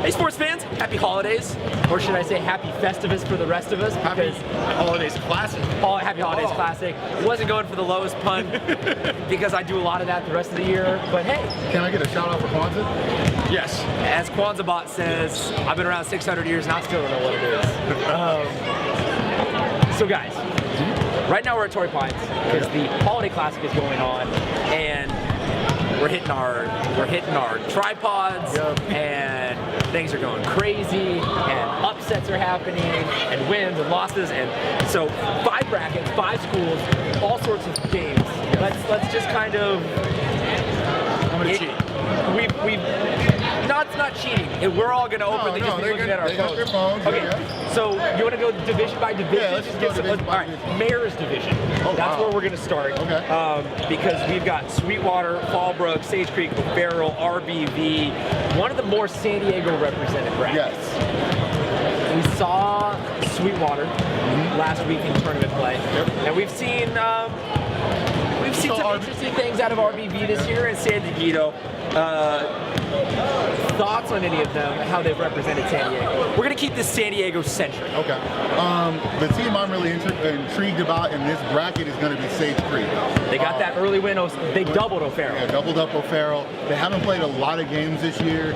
Hey sports fans, happy holidays. Or should I say happy Festivus for the rest of us? Happy Holidays Classic. Happy Holidays Classic. Wasn't going for the lowest pun because I do a lot of that the rest of the year, but hey. Can I get a shout out for Kwanzaa? Yes. As KwanzaaBot says, I've been around 600 years and I still don't know what it is. So guys, right now we're at Torrey Pines because the Holiday Classic is going on and we're hitting our tripods and things are going crazy and upsets are happening and wins and losses, and so 5 brackets, 5 schools, all sorts of games. Let's just kind of. I'm gonna cheat. No, it's not cheating. We're all gonna openly just be looking at our phones. Their phones. Okay, Yeah. So you want to go division by division? Yeah, let's just go division by division. All right, Mayor's Division. Oh, That's wow. where we're gonna start. Okay. Because we've got Sweetwater, Fallbrook, Sage Creek, O'Farrell, RBV, one of the more San Diego represented brackets. Yes. We saw Sweetwater last week in tournament play, and we've seen some interesting things out of RBV this year and San Diego. Thoughts on any of them, how they've represented San Diego? We're going to keep this San Diego centric. Okay. The team I'm really intrigued about in this bracket is going to be Sage Creek. They got that early win. They doubled O'Farrell. Yeah, doubled up O'Farrell. They haven't played a lot of games this year,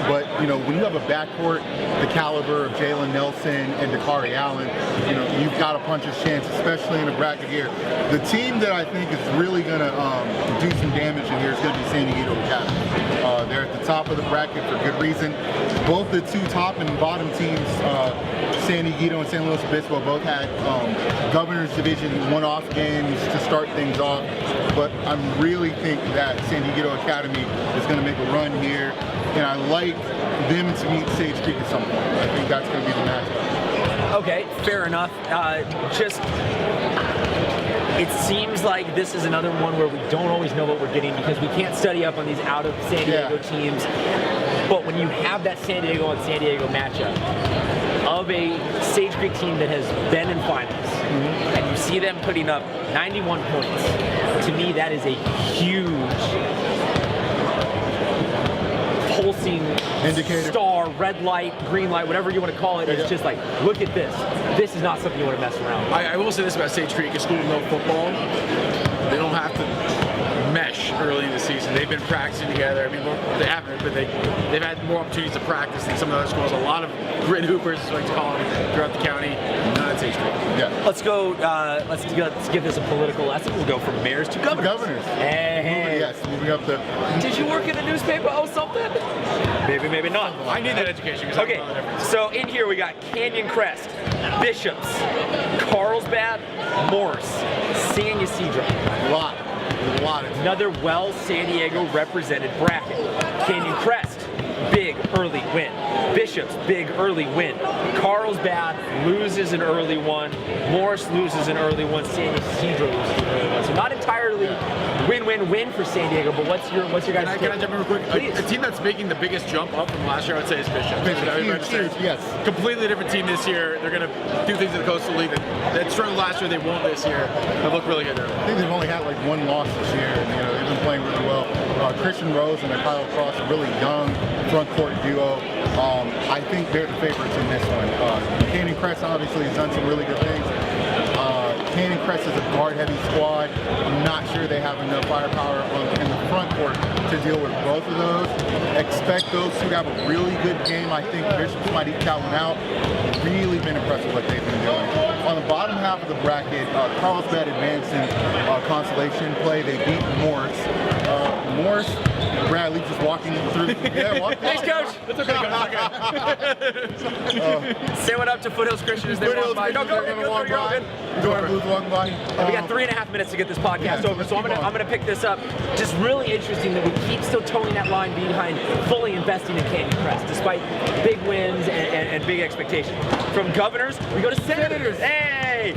but you know, when you have a backcourt the caliber of Jalen Nelson and Dakari Allen, you know, you've got a puncher's chance, especially in a bracket here. The team that I think is really going to do some damage in here is going to be San Diego Academy. They're at the top of the bracket for good reason. Both the 2 top and bottom teams, San Diego and San Luis Obispo, both had Governor's Division one-off games to start things off. But I really think that San Diego Academy is going to make a run here, and I like them to meet Sage Creek at some point. I think that's going to be the matchup. Okay, fair enough. It seems like this is another one where we don't always know what we're getting because we can't study up on these out of San Diego teams. But when you have that San Diego and San Diego matchup of a Sage Creek team that has been in finals, and you see them putting up 91 points, to me that is a huge pulsing indicator, star, red light, green light, whatever you want to call it. It's just like, look at this. This is not something you want to mess around with. I will say this about Sage Creek, a school with no football. They don't have to mesh early in the season. They've been practicing together. I mean, they haven't, but they've had more opportunities to practice than some of the other schools. A lot of grid hoopers, as we like to call them, throughout the county. Not at Sage Creek. Yeah. Let's go. Let's give this a political lesson. We'll go from mayors to governors. Hey. Yes, moving up the. Did you work in the newspaper? Oh, something? Maybe, maybe not. I need that education. Okay, so in here we got Canyon Crest, Bishops, Carlsbad, Morse, San Ysidro. A lot of Another well San Diego represented bracket. Canyon Crest, big early win. Bishops, big early win. Carlsbad loses an early one. Morse loses an early one. San Ysidro loses an early one. So not entirely win-win-win for San Diego, but what's your guys' Can I jump in real quick? A team that's making the biggest jump up from last year, I would say, is Bishop. Yes. Completely different team this year. They're going to do things in the Coastal League that struggled last year. They won't this year. They look really good. I think they've only had like 1 loss this year, and you know they've been playing really well. Christian Rose and Kyle Cross, a really young front court duo. I think they're the favorites in this one. Canyon Crest obviously has done some really good things. Canyon Crest is a guard-heavy squad. I'm not sure they have enough firepower in the front court to deal with both of those. Expect those two to have a really good game. I think Bishops might eke that one out. Really been impressed with what they've been doing. On the bottom half of the bracket, Carlsbad advanced in consolation play. They beat Morse. Morse, Bradley just walking through. Thanks, Coach. That's okay. Say what up to Foothills Christian as they walk by. No, go. Dorn Booth walking by. We got 3.5 minutes to get this podcast over, so I'm gonna pick this up. Just really interesting that we keep still towing that line behind fully investing in Canyon Crest, despite big wins and big expectations. From governors, we go to senators. Hey,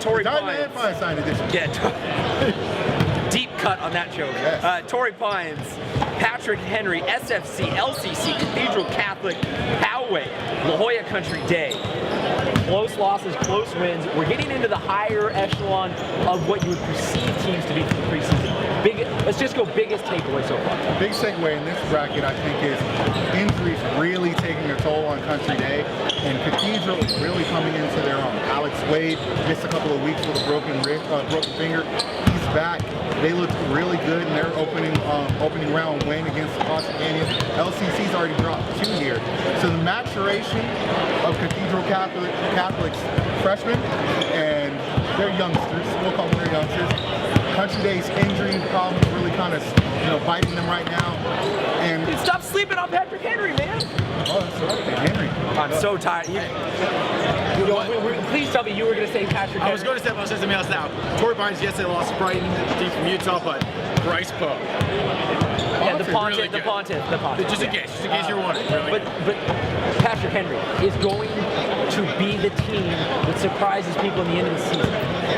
Torrey Pines. Yeah. Deep cut on that joke. Yes. Torrey Pines, Patrick Henry, SFC, LCC, Cathedral Catholic, Poway, La Jolla Country Day. Close losses, close wins. We're getting into the higher echelon of what you would perceive teams to be for the preseason. Let's just go biggest takeaway so far. Biggest takeaway in this bracket, I think, is injuries really on Country Day, and Cathedral is really coming into their own. Alex Wade missed a couple of weeks with a broken finger. He's back. They look really good in their opening round win against the Boston Canyon. LCC's already dropped 2 here. So the maturation of Cathedral Catholic's freshmen, and they're youngsters, we'll call them their youngsters. Country Day's injury problems really kind of biting them right now. And Dude, stop sleeping on Patrick Henry, man. oh, that's right, Henry. I'm so tired. Please tell me you were going to say Patrick Henry. I was going to say something else now. Torrey Pines, yes, they lost Brighton deep from Utah, but Bryce Poe. Yeah, the Pontiff. Just in case you're wondering. Really. But Patrick Henry is going to be the team that surprises people in the end of the season.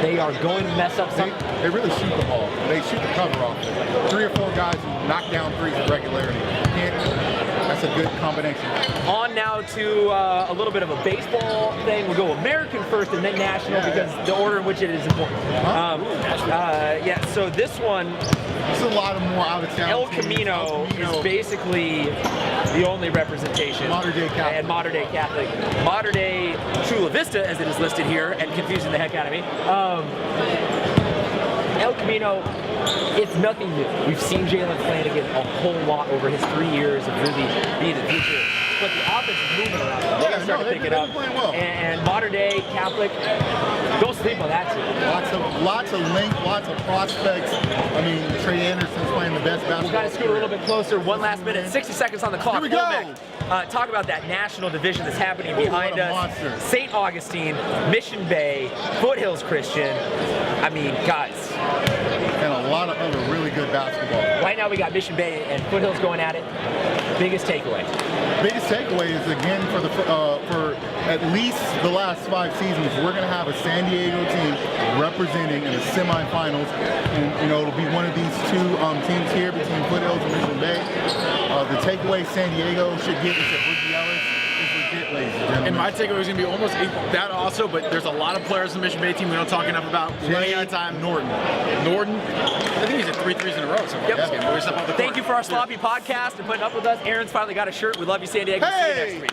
They are going to mess up something. They really shoot the ball. They shoot the cover off. 3 or 4 guys who knock down threes with regularity. That's a good combination. On now to a little bit of a baseball thing. We'll go American first and then national because the order in which it is important. So this one, It's a lot of more out of town. El Camino is basically the only representation. Modern day Catholic. And modern day Catholic. Modern day Chula Vista, as it is listed here, and confusing the heck out of me. El Camino, it's nothing new. We've seen Jalen Flanagan a whole lot over his 3 years of really being the future. But the offense is moving around. They're going to start to pick it up. Well. And modern day Catholic, don't sleep on that team. Lots of length, lots of prospects. I mean, Trey Anderson's playing the best basketball. We've got to scoot a little bit closer. One last minute, 60 seconds on the clock. Here we go. Talk about that national division that's happening behind what a us. monster. St. Augustine, Mission Bay, Foothills Christian. I mean, guys. And a lot of other really good basketball. Right now we got Mission Bay and Foothills going at it. Biggest takeaway. Biggest takeaway is again for at least the last 5 seasons, we're going to have a San Diego team representing in the semifinals, and it'll be one of these 2 teams here between Foothills and Mission Bay. The takeaway San Diego should get is that Ricky Ellis is legit, ladies and gentlemen. And my takeaway is going to be almost that also, but there's a lot of players in the Mission Bay team we don't talk enough about. Running out of time. Norton. I think he's at 3 threes in a row. So Yep. Game. Thank you for our sloppy podcast and putting up with us. Aaron's finally got a shirt. We love you, San Diego. See you next week.